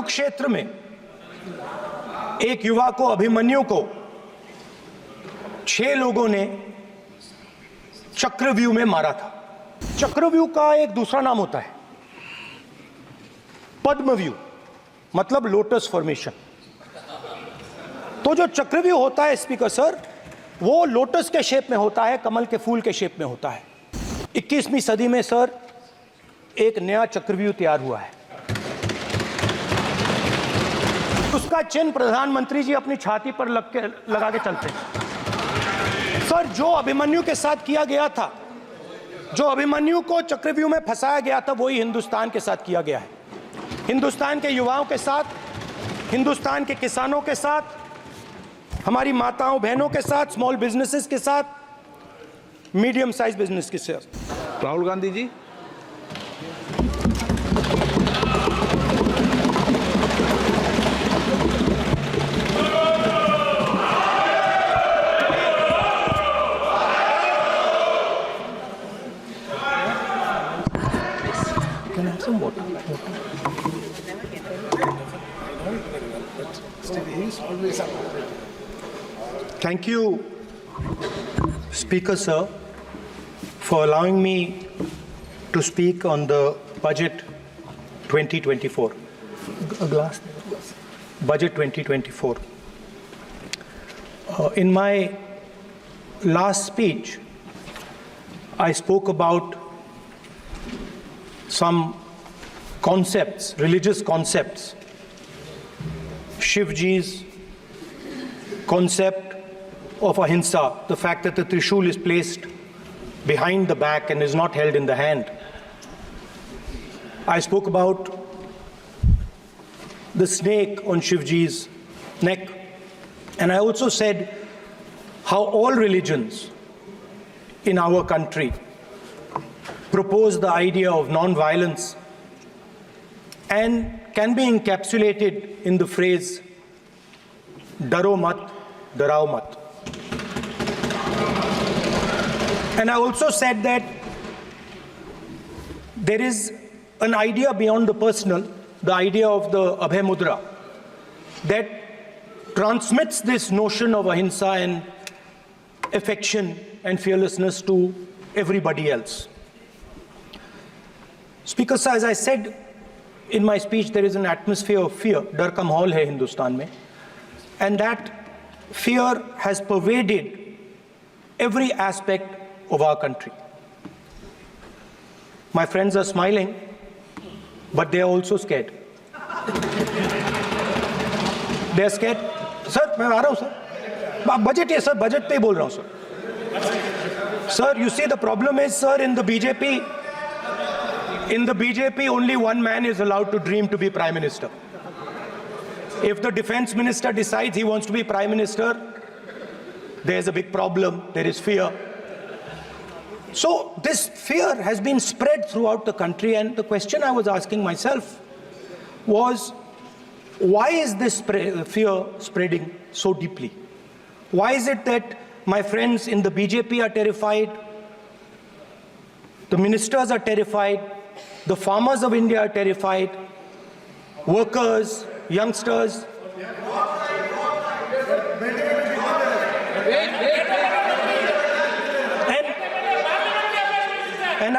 कुरुक्षेत्र में एक युवा को, अभिमन्यु को 6 लोगों ने चक्रव्यूह में मारा था। चक्रव्यूह का एक दूसरा नाम होता है पद्मव्यूह, मतलब लोटस फॉर्मेशन। तो जो चक्रव्यूह होता है स्पीकर सर, वो लोटस के शेप में होता है, कमल के फूल के शेप में होता है। 21वीं सदी में सर एक नया चक्रव्यूह तैयार हुआ है। उसका चिन्ह प्रधानमंत्री जी अपनी छाती पर लगा के चलते हैं। सर, जो अभिमन्यु के साथ किया गया था, जो अभिमन्यु को चक्रव्यूह में फंसाया गया था, वही हिंदुस्तान के साथ किया गया है। हिंदुस्तान के युवाओं के साथ, हिंदुस्तान के किसानों के साथ, हमारी माताओं बहनों के साथ, स्मॉल बिजनेसेस के साथ, मीडियम साइज बिजनेस के साथ। Rahul Gandhi ji. Can I have some water? Thank you, Speaker Sir, for allowing me to speak on the budget 2024. A glass. Budget 2024. In my last speech, I spoke about some concepts, religious concepts. Shivji's concept of ahimsa, the fact that the trishul is placed behind the back and is not held in the hand. I spoke about the snake on Shivji's neck, and I also said how all religions in our country propose the idea of non-violence and can be encapsulated in the phrase "Daro mat, darao mat." And I also said that there is an idea beyond the personal, the idea of the Abhay Mudra, that transmits this notion of ahimsa and affection and fearlessness to everybody else. Speaker sir, as I said in my speech, there is an atmosphere of fear, डर का माहौल है हिंदुस्तान में, and that fear has pervaded every aspect of our country. My friends are smiling, but they are also scared. They are scared. Sir, मैं आ रहा हूँ sir, budget है sir, budget पे ही बोल रहा हूँ sir. Sir, you see the problem is, sir, in the BJP, only one man is allowed to dream to be Prime Minister. If the Defense Minister decides he wants to be Prime Minister, there's a big problem, there is fear. So this fear has been spread throughout the country, and the question I was asking myself was, why is this fear spreading so deeply? Why is it that my friends in the BJP are terrified, the ministers are terrified, the farmers of India are terrified, workers, youngsters? And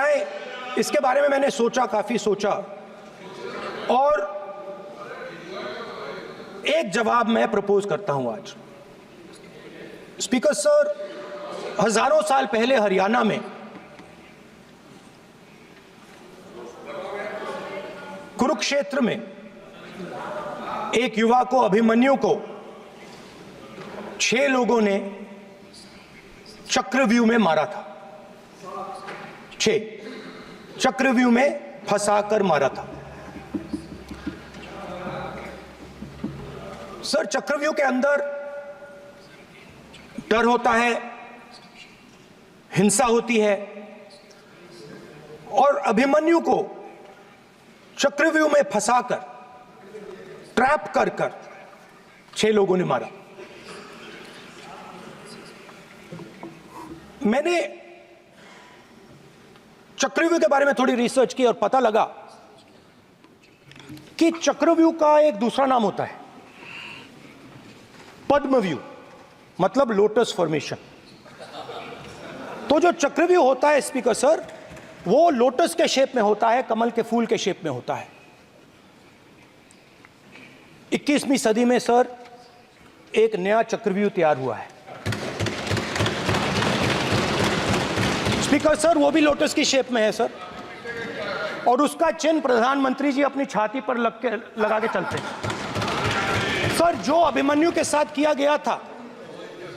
इसके बारे में मैंने सोचा, काफी सोचा, और एक जवाब मैं प्रपोज करता हूं आज। स्पीकर सर, हजारों साल पहले हरियाणा में कुरुक्षेत्र में एक युवा को, अभिमन्यु को 6 लोगों ने चक्रव्यूह में मारा था। 6 चक्रव्यूह में फंसाकर मारा था। सर, चक्रव्यूह के अंदर डर होता है, हिंसा होती है, और अभिमन्यु को चक्रव्यूह में फंसाकर, ट्रैप कर 6 लोगों ने मारा। मैंने चक्रव्यूह के बारे में थोड़ी रिसर्च की और पता लगा कि चक्रव्यूह का एक दूसरा नाम होता है पद्मव्यूह, मतलब लोटस फॉर्मेशन। तो जो चक्रव्यूह होता है स्पीकर सर, वो लोटस के शेप में होता है, कमल के फूल के शेप में होता है। 21वीं सदी में सर एक नया चक्रव्यूह तैयार हुआ है स्पीकर सर, वो भी लोटस की शेप में है सर, और उसका चिन्ह प्रधानमंत्री जी अपनी छाती पर लगा के चलते हैं सर। जो अभिमन्यु के साथ किया गया था,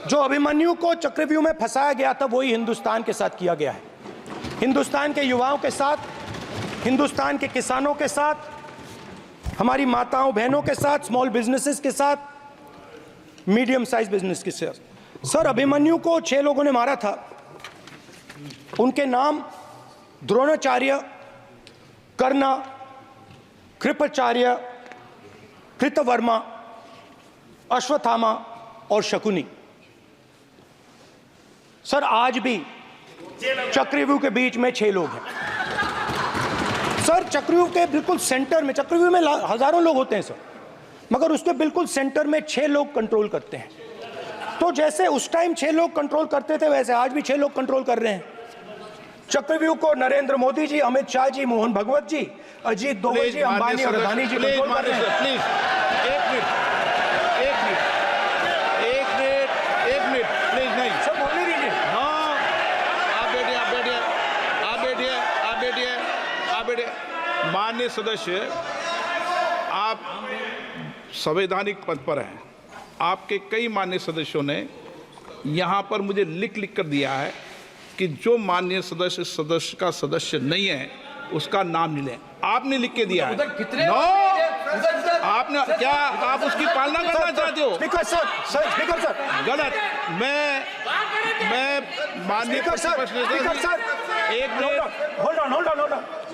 जो अभिमन्यु को चक्रव्यूह में फंसाया गया था, वही हिंदुस्तान के साथ किया गया है। हिंदुस्तान के युवाओं के साथ, हिंदुस्तान के किसानों के साथ, हमारी माताओं बहनों के साथ, स्मॉल बिजनेसेस के साथ, मीडियम साइज बिजनेस के साथ। सर अभिमन्यु को 6 लोगों ने मारा था। उनके नाम द्रोणाचार्य, कर्ण, कृपाचार्य, कृतवर्मा, अश्वत्थामा और शकुनी। सर आज भी चक्रव्यूह के बीच में 6 लोग हैं सर। चक्रव्यूह के बिल्कुल सेंटर में, चक्रव्यूह में हजारों लोग होते हैं सर, मगर उसके बिल्कुल सेंटर में 6 लोग कंट्रोल करते हैं। तो जैसे उस टाइम 6 लोग कंट्रोल करते थे, वैसे आज भी 6 लोग कंट्रोल कर रहे हैं चक्रव्यूह को। नरेंद्र मोदी जी, अमित शाह जी, मोहन भगवत जी, अजीत दोवल जी, अंबानी और अदानी जी कंट्रोल कर रहे हैं। प्लीज एक मिनट प्लीज, नहीं सब बोलने दीजिए। हाँ, आप बैठिए। माननीय सदस्य, आप संवैधानिक पद पर हैं। आपके कई माननीय सदस्यों ने यहाँ पर मुझे लिख कर दिया है कि जो माननीय सदस्य का सदस्य नहीं है उसका नाम नहीं लें। आपने लिख के दिया है। नो, आपने क्या, आप उसकी पालना करना चाहते हो? स्पीकर सर गलत। मैं माननीय प्रतिपक्ष नेता, एक minute, hold on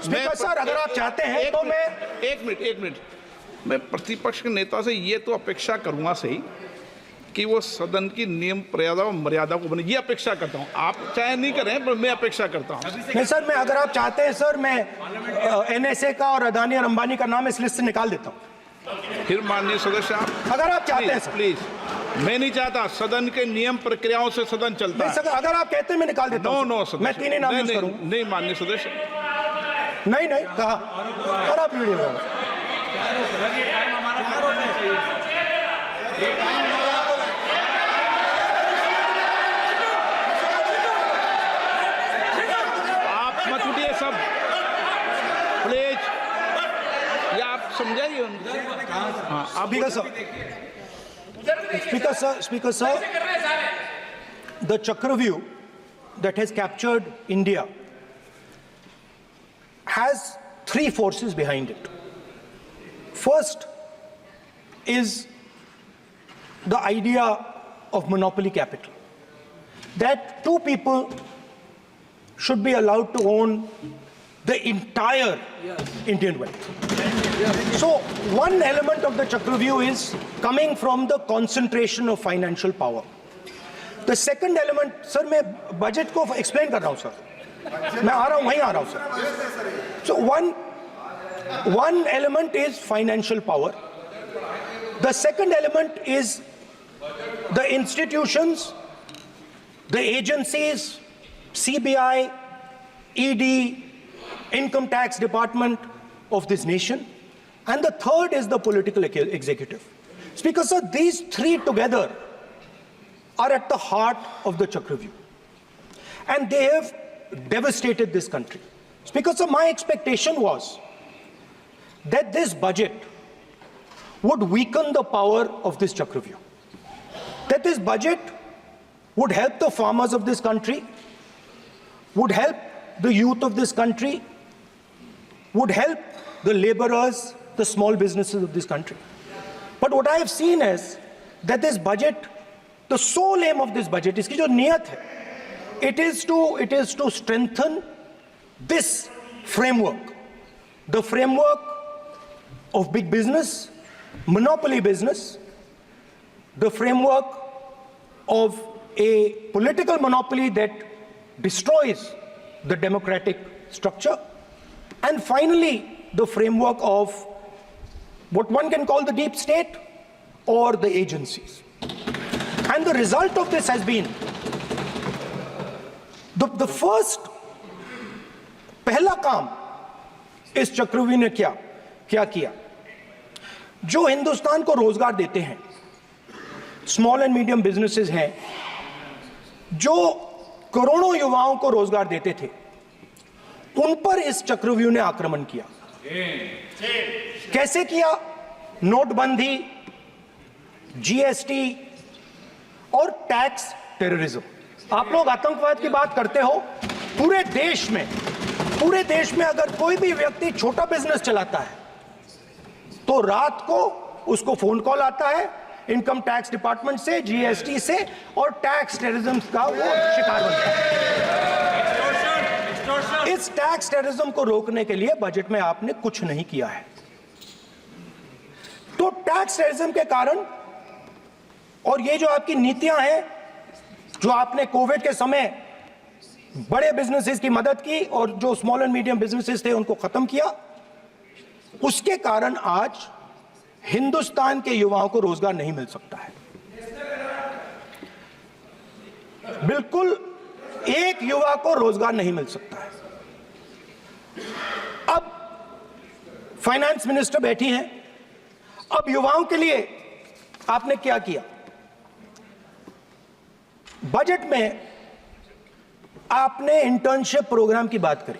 speaker sir, अगर आप चाहते हैं तो मैं एक मिनट मैं प्रतिपक्ष के नेता से ये तो अपेक्षा करूंगा सही कि वो सदन की नियम मर्यादा को बने, ये अपेक्षा करता हूं। आप चाहे नहीं करें, पर मैं अपेक्षा करता हूं। नहीं सर, मैं, अगर आप चाहते हैं सर, मैं NSA का और अदानी और अंबानी का नाम इस लिस्ट से निकाल देता हूं। फिर माननीय सदस्य, आप अगर आप चाहते हैं सर। प्लीज, मैं नहीं चाहता। सदन के नियम प्रक्रियाओं से सदन चलता है। सर, अगर आप कहते हैं मैं निकाल देता हूं। नो मैं 3 ही नाम यूज करूंगा। नहीं माननीय सदस्य, नहीं कहा, और आप वीडियो सब प्लीज, या आप समझाइए। हाँ, Speaker sir, the Chakravyuh that has captured India has 3 forces behind it. First is the idea of monopoly capital, that 2 people should be allowed to own the entire Indian wealth. So one element of the Chakravyuh is coming from the concentration of financial power. The second element, sir, मैं budget को explain कर रहा हूँ sir, मैं आ रहा हूँ, वहीं आ रहा हूँ sir. So one element is financial power. The second element is the institutions, the agencies, CBI, ED, Income Tax Department of this nation, and the third is the political executive. Speaker sir, these 3 together are at the heart of the Chakravyuh, and they have devastated this country. Speaker sir, my expectation was that this budget would weaken the power of this Chakravyuh, that this budget would help the farmers of this country, would help the youth of this country, would help the laborers, the small businesses of this country. But what I have seen is that this budget, the sole aim of this budget, iski jo niyat hai, it is to strengthen this framework, the framework of big business, monopoly business, the framework of a political monopoly that destroys the democratic structure, and finally the framework of what one can call the deep state or the agencies. And the result of this has been the first पहला काम इस चक्रव्यूह ने क्या किया, जो हिंदुस्तान को रोजगार देते हैं, स्मॉल एंड मीडियम बिजनेसेस हैं, जो करोड़ों युवाओं को रोजगार देते थे, उन पर इस चक्रव्यूह ने आक्रमण किया। कैसे किया? नोटबंदी, जीएसटी और टैक्स टेररिज्म। आप लोग आतंकवाद की बात करते हो, पूरे देश में अगर कोई भी व्यक्ति छोटा बिजनेस चलाता है तो रात को उसको फोन कॉल आता है इनकम टैक्स डिपार्टमेंट से, जीएसटी से, और टैक्स टेररिज्म का वो शिकार बनता है। इस टैक्स टेररिज्म को रोकने के लिए बजट में आपने कुछ नहीं किया है। तो टैक्स टेररिज्म के कारण और ये जो आपकी नीतियां हैं, जो आपने कोविड के समय बड़े बिजनेसेस की मदद की और जो स्मॉल एंड मीडियम बिजनेसेस थे उनको खत्म किया, उसके कारण आज हिंदुस्तान के युवाओं को रोजगार नहीं मिल सकता है। बिल्कुल एक युवा को रोजगार नहीं मिल सकता है। अब फाइनेंस मिनिस्टर बैठी हैं, अब युवाओं के लिए आपने क्या किया? बजट में आपने इंटर्नशिप प्रोग्राम की बात करी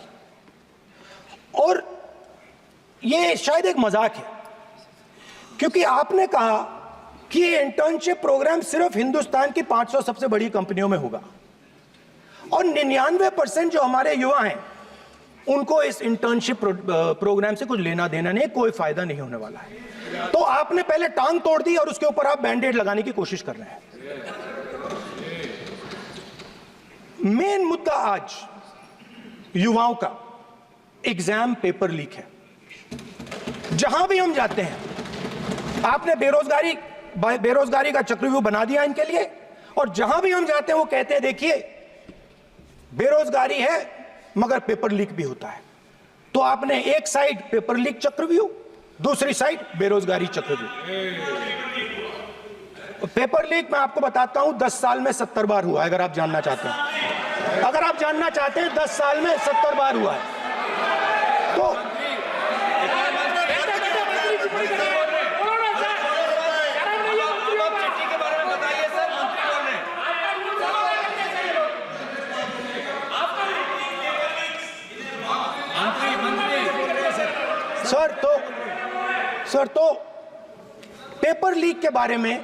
और यह शायद एक मजाक है, क्योंकि आपने कहा कि ये इंटर्नशिप प्रोग्राम सिर्फ हिंदुस्तान की 500 सबसे बड़ी कंपनियों में होगा और 99% जो हमारे युवा हैं उनको इस इंटर्नशिप प्रोग्राम से कुछ लेना देना नहीं, कोई फायदा नहीं होने वाला है। तो आपने पहले टांग तोड़ दी और उसके ऊपर आप बैंडेड लगाने की कोशिश कर रहे हैं। मेन मुद्दा आज युवाओं का एग्जाम पेपर लीक है। जहां भी हम जाते हैं, आपने बेरोजगारी का चक्रव्यूह बना दिया इनके लिए, और जहां भी हम जाते हैं वो कहते हैं देखिए बेरोजगारी है मगर पेपर लीक भी होता है। तो आपने एक साइड पेपर लीक चक्रव्यूह, दूसरी साइड बेरोजगारी चक्रव्यूह। पेपर लीक मैं आपको बताता हूं 10 साल में 70 बार हुआ है। अगर आप जानना चाहते हैं, 10 साल में 70 बार हुआ है। तो सर तो पेपर लीक के बारे में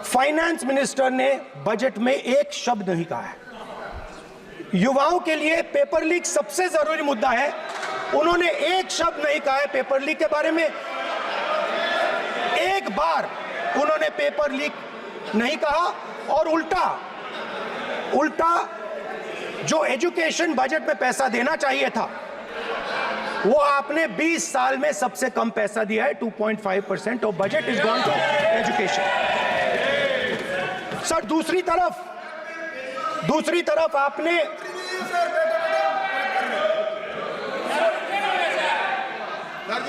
फाइनेंस मिनिस्टर ने बजट में एक शब्द नहीं कहा है। युवाओं के लिए पेपर लीक सबसे जरूरी मुद्दा है, उन्होंने एक शब्द नहीं कहा है पेपर लीक के बारे में। एक बार उन्होंने पेपर लीक नहीं कहा और उल्टा जो एजुकेशन बजट में पैसा देना चाहिए था वो आपने 20 साल में सबसे कम पैसा दिया है। 2.5% of budget is gone to education. Sir दूसरी तरफ आपने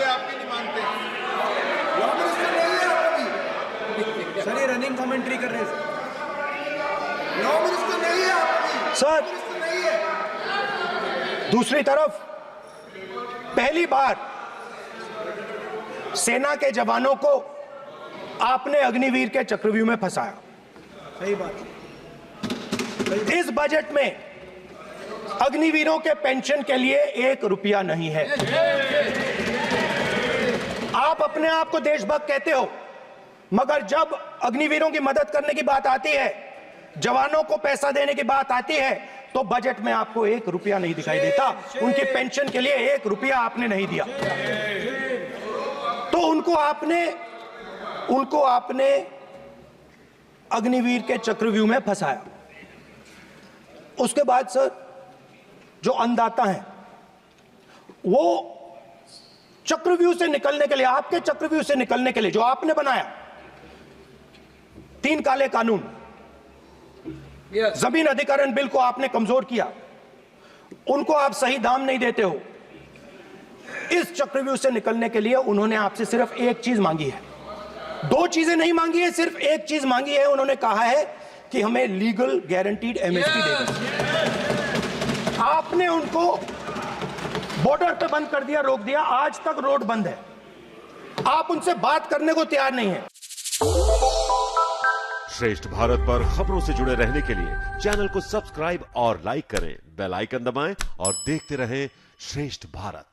आपकी नहीं मानते सर, ये रनिंग कमेंट्री कर रहे हैं सर। दूसरी तरफ पहली बार सेना के जवानों को आपने अग्निवीर के चक्रव्यूह में फंसाया। सही बात। इस बजट में अग्निवीरों के पेंशन के लिए 1 रुपया नहीं है। आप अपने आप को देशभक्त कहते हो, मगर जब अग्निवीरों की मदद करने की बात आती है, जवानों को पैसा देने की बात आती है, तो बजट में आपको 1 रुपया नहीं दिखाई देता। उनकी पेंशन के लिए 1 रुपया आपने नहीं दिया। तो उनको आपने अग्निवीर के चक्रव्यूह में फंसाया। उसके बाद सर जो अन्नदाता हैं वो चक्रव्यूह से निकलने के लिए, आपके चक्रव्यूह से निकलने के लिए जो आपने बनाया 3 काले कानून, जमीन अधिग्रहण बिल को आपने कमजोर किया, उनको आप सही दाम नहीं देते हो। इस चक्रव्यूह से निकलने के लिए उन्होंने आपसे सिर्फ एक चीज मांगी है, दो चीजें नहीं मांगी है, सिर्फ एक चीज मांगी है। उन्होंने कहा है कि हमें लीगल गारंटीड एमएसपी देगा। आपने उनको बॉर्डर पे बंद कर दिया, रोक दिया, आज तक रोड बंद है। आप उनसे बात करने को तैयार नहीं है। श्रेष्ठ भारत पर खबरों से जुड़े रहने के लिए चैनल को सब्सक्राइब और लाइक करें, बेल आइकन दबाएं और देखते रहें श्रेष्ठ भारत।